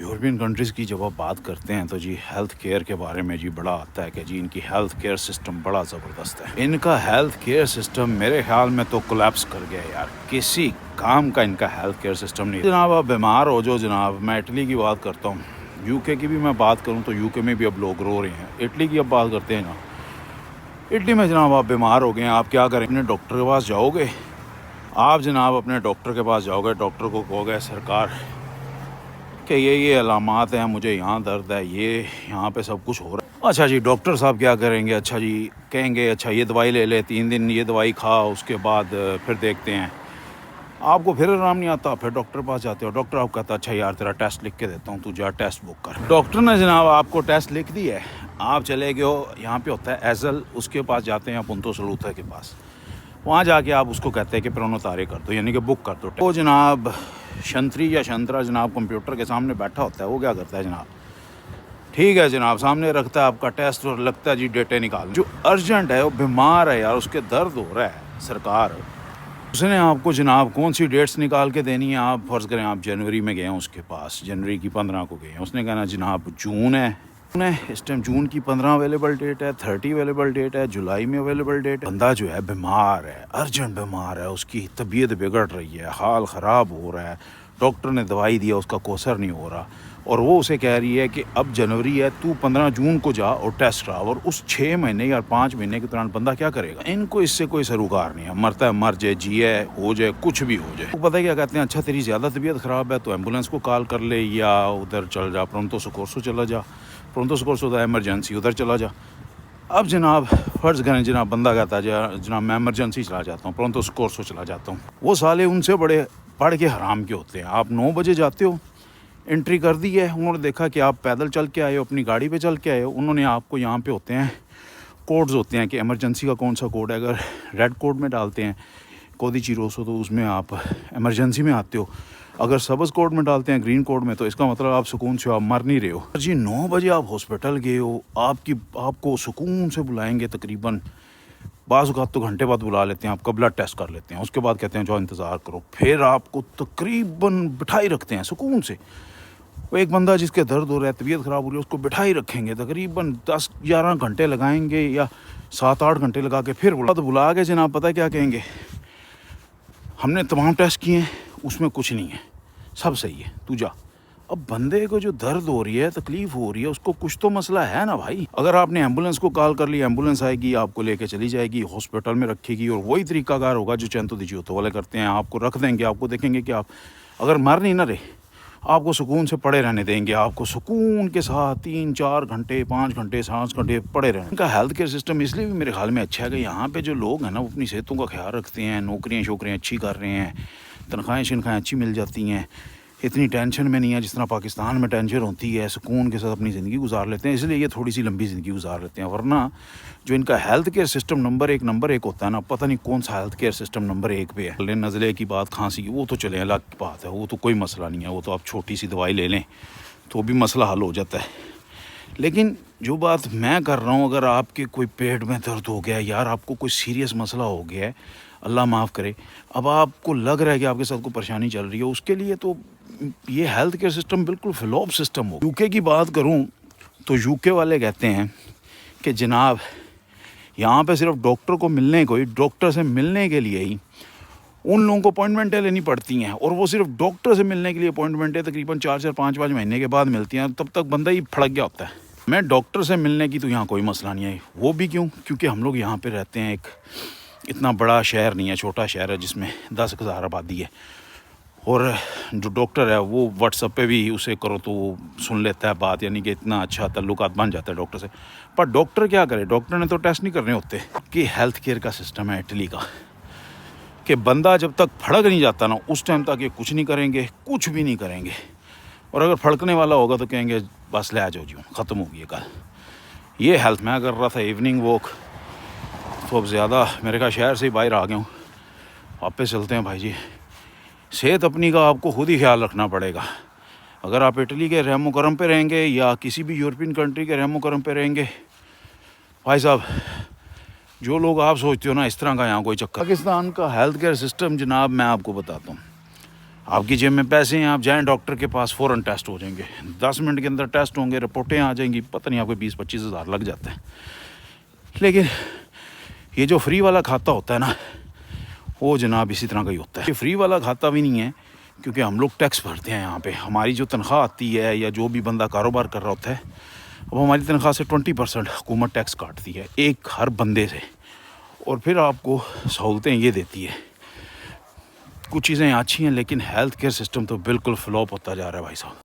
European countries की जब आप बात करते हैं तो जी हेल्थ केयर के बारे में जी बड़ा आता है कि जी इनकी हेल्थ केयर सिस्टम बड़ा ज़बरदस्त है। इनका हेल्थ केयर सिस्टम मेरे ख्याल में तो कोलैप्स कर गया यार, किसी काम का इनका हेल्थ केयर सिस्टम नहीं। जनाब आप बीमार हो जो जनाब, मैं इटली की बात करता हूँ, यूके की भी मैं बात करूँ तो यूके में भी अब लोग रो रहे हैं। इटली की अब बात करते हैं ना, इटली में जनाब आप बीमार हो गए, आप क्या करें, अपने डॉक्टर के पास जाओगे, आप जनाब अपने डॉक्टर के पास जाओगे, डॉक्टर को कहोगे सरकार कि ये अलामात हैं, मुझे यहाँ दर्द है, ये यहाँ पे सब कुछ हो रहा है। अच्छा जी, डॉक्टर साहब क्या करेंगे, अच्छा जी कहेंगे अच्छा ये दवाई ले ले, 3 दिन ये दवाई खा, उसके बाद फिर देखते हैं। आपको फिर आराम नहीं आता, फिर डॉक्टर पास जाते हो, डॉक्टर आपको कहता है अच्छा यार तेरा टेस्ट लिख के देता हूँ, तू जा टेस्ट बुक कर। डॉक्टर ने जनाब आपको टेस्ट लिख दी है, आप चले गए हो, यहाँ पे होता है एजल, उसके पास जाते हैं पुंतो सलूथा के पास, वहाँ जाके आप उसको कहते हैं कि प्रोनो तारे कर दो, यानी कि बुक कर दो। वो जनाब शंतरी या शंतरा जनाब कंप्यूटर के सामने बैठा होता है, वो क्या करता है जनाब, ठीक है जनाब, सामने रखता है आपका टेस्ट और लगता है जी डेटे निकाल। जो अर्जेंट है वो बीमार है यार, उसके दर्द हो रहा है, सरकार उसने आपको जनाब कौन सी डेट्स निकाल के देनी है। आप फर्ज़ करें आप जनवरी में गए हैं उसके पास, जनवरी की 15 को गए हैं, उसने कहना जनाब जून है, इस टाइम जून की 15 अवेलेबल डेट है, 30 अवेलेबल डेट है, जुलाई में अवेलेबल डेट है। बंदा जो है बीमार है, अर्जेंट बीमार है, उसकी तबीयत बिगड़ रही है, हाल ख़राब हो रहा है, डॉक्टर ने दवाई दिया उसका कोसर नहीं हो रहा, और वो उसे कह रही है कि अब जनवरी है, तू 15 जून को जा और टेस्ट करा। और उस 6 महीने या 5 महीने के दौरान बंदा क्या करेगा। इनको इससे कोई सरोकार नहीं है, मरता है मर जाए, जिए हो जाए, कुछ भी हो जाए। तो पता है क्या कहते हैं, अच्छा तेरी ज़्यादा तबीयत ख़राब है तो एम्बुलेंस को कॉल कर ले, या उधर चल जा, प्रोंतो सोकोर्सो चला जा, प्रोंतो सोकोर्सो होता है एमरजेंसी, उधर चला जा। अब जनाब फ़र्ज़ करें जनाब बंदा कहता है जनाब मैं एमरजेंसी चला जाता हूँ, प्रोंतो सोकोर्सो चला जाता हूँ, वो साले उनसे बड़े पढ़ के हराम के होते हैं। आप 9 बजे जाते हो, एंट्री कर दी है, उन्होंने देखा कि आप पैदल चल के आए हो, अपनी गाड़ी पे चल के आए हो, उन्होंने आपको यहाँ पे होते हैं कोड्स होते हैं कि इमरजेंसी का कौन सा कोड है, अगर रेड कोड में डालते हैं कोदी चिरोसो तो उसमें आप इमरजेंसी में आते हो, अगर सब्ज़ कोड में डालते हैं ग्रीन कोड में तो इसका मतलब आप सुकून से आप मर नहीं रहे हो। जी 9 बजे आप हॉस्पिटल गए हो, आपको सुकून से बुलाएंगे, तकरीबन बाज़ औक़ात तो घंटे बाद बुला लेते हैं, आपका ब्लड टेस्ट कर लेते हैं, उसके बाद कहते हैं जो इंतज़ार करो, फिर आपको तकरीबन बिठाई रखते हैं सुकून से। वो एक बंदा जिसके दर्द हो रहा है, तबीयत ख़राब हो रही है, उसको बिठाई रखेंगे, तकरीबन 10-11 घंटे लगाएंगे या 7-8 घंटे लगा के फिर बुला के जनाब पता है क्या कहेंगे, हमने तमाम टेस्ट किए हैं, उसमें कुछ नहीं है, सब सही है, तू जा। अब बंदे को जो दर्द हो रही है, तकलीफ़ हो रही है, उसको कुछ तो मसला है ना भाई। अगर आपने एम्बुलेंस को कॉल कर लिया, एम्बुलेंस आएगी, आपको लेके चली जाएगी, हॉस्पिटल में रखेगी, और वही तरीकाकार होगा जो चैंतो दीजिए वाले करते हैं, आपको रख देंगे, आपको देखेंगे कि आप अगर मर नहीं ना रहे, आपको सुकून से पड़े रहने देंगे, आपको सुकून के साथ 3-4 घंटे 5 घंटे 7 घंटे पड़े रहने। इनका हेल्थ केयर सिस्टम इसलिए भी मेरे ख्याल में अच्छा है कि यहाँ पे जो लोग हैं ना वो अपनी सेहतों का ख्याल रखते हैं, नौकरियाँ शोकरियाँ अच्छी कर रहे हैं, तनख्वाहें शनख्वाहें अच्छी मिल जाती हैं, इतनी टेंशन में नहीं है जिस तरह पाकिस्तान में टेंशन होती है, सुकून के साथ अपनी ज़िंदगी गुजार लेते हैं, इसलिए ये थोड़ी सी लंबी ज़िंदगी गुजार लेते हैं। वरना जो इनका हेल्थ केयर सिस्टम नंबर एक होता है ना, पता नहीं कौन सा हेल्थ केयर सिस्टम नंबर 1 पे है। नज़ले की बात, खांसी की, वो तो चले अलग की बात है, वो तो कोई मसला नहीं है, वो तो आप छोटी सी दवाई ले लें तो भी मसला हल हो जाता है। लेकिन जो बात मैं कर रहा हूँ, अगर आपके कोई पेट में दर्द हो गया, यार आपको कोई सीरियस मसला हो गया है, अल्लाह माफ़ करे, अब आपको लग रहा है कि आपके साथ कोई परेशानी चल रही है, उसके लिए तो ये हेल्थ केयर सिस्टम बिल्कुल फ्लॉप सिस्टम हो। यूके की बात करूं तो यूके वाले कहते हैं कि जनाब यहाँ पे सिर्फ डॉक्टर को मिलने को ही, डॉक्टर से मिलने के लिए ही उन लोगों को अपॉइंटमेंटें लेनी पड़ती हैं, और वो सिर्फ डॉक्टर से मिलने के लिए अपॉइंटमेंटें तकरीबन 4-4 5-5 महीने के बाद मिलती हैं, तब तक बंदा ही फड़क गया होता है। मैं डॉक्टर से मिलने की तो यहाँ कोई मसला नहीं है, वो भी क्योंकि हम लोग यहाँ पर रहते हैं, एक इतना बड़ा शहर नहीं है, छोटा शहर है जिसमें 10,000 आबादी है, और जो डॉक्टर है वो व्हाट्सएप पे भी उसे करो तो सुन लेता है बात, यानी कि इतना अच्छा ताल्लुकात बन जाता है डॉक्टर से। पर डॉक्टर क्या करे, डॉक्टर ने तो टेस्ट नहीं करने होते। कि हेल्थ केयर का सिस्टम है इटली का कि बंदा जब तक फड़क नहीं जाता ना, उस टाइम तक ये कुछ नहीं करेंगे, कुछ भी नहीं करेंगे, और अगर फड़कने वाला होगा तो कहेंगे बस ले आ जाओ जी, ख़त्म हो गई कल। ये हेल्थ मैं कर रहा था इवनिंग वॉक, तो अब ज़्यादा मेरे ख्याल शहर से ही बाहर आ गया हूँ, वापस चलते हैं भाई जी। सेहत अपनी का आपको खुद ही ख्याल रखना पड़ेगा। अगर आप इटली के रहमो करम पे रहेंगे या किसी भी यूरोपियन कंट्री के रहमो करम पे रहेंगे, भाई साहब जो लोग आप सोचते हो ना, इस तरह का यहाँ कोई चक्कर। पाकिस्तान का हेल्थ केयर सिस्टम जनाब मैं आपको बताता हूँ, आपकी जेब में पैसे हैं, आप जाएं डॉक्टर के पास, फ़ौरन टेस्ट हो जाएंगे, 10 मिनट के अंदर टेस्ट होंगे, रिपोर्टें आ जाएंगी, पता नहीं आपको 20-25 हज़ार लग जाते हैं। लेकिन ये जो फ्री वाला खाता होता है ना, वो जनाब इसी तरह का ही होता है। ये फ्री वाला खाता भी नहीं है, क्योंकि हम लोग टैक्स भरते हैं यहाँ पे। हमारी जो तनख्वाह आती है या जो भी बंदा कारोबार कर रहा होता है, अब हमारी तनख्वाह से 20% हुकूमत टैक्स काटती है एक हर बंदे से, और फिर आपको सहूलतें ये देती है। कुछ चीज़ें अच्छी हैं, लेकिन हेल्थ केयर सिस्टम तो बिल्कुल फ्लॉप होता जा रहा है भाई साहब।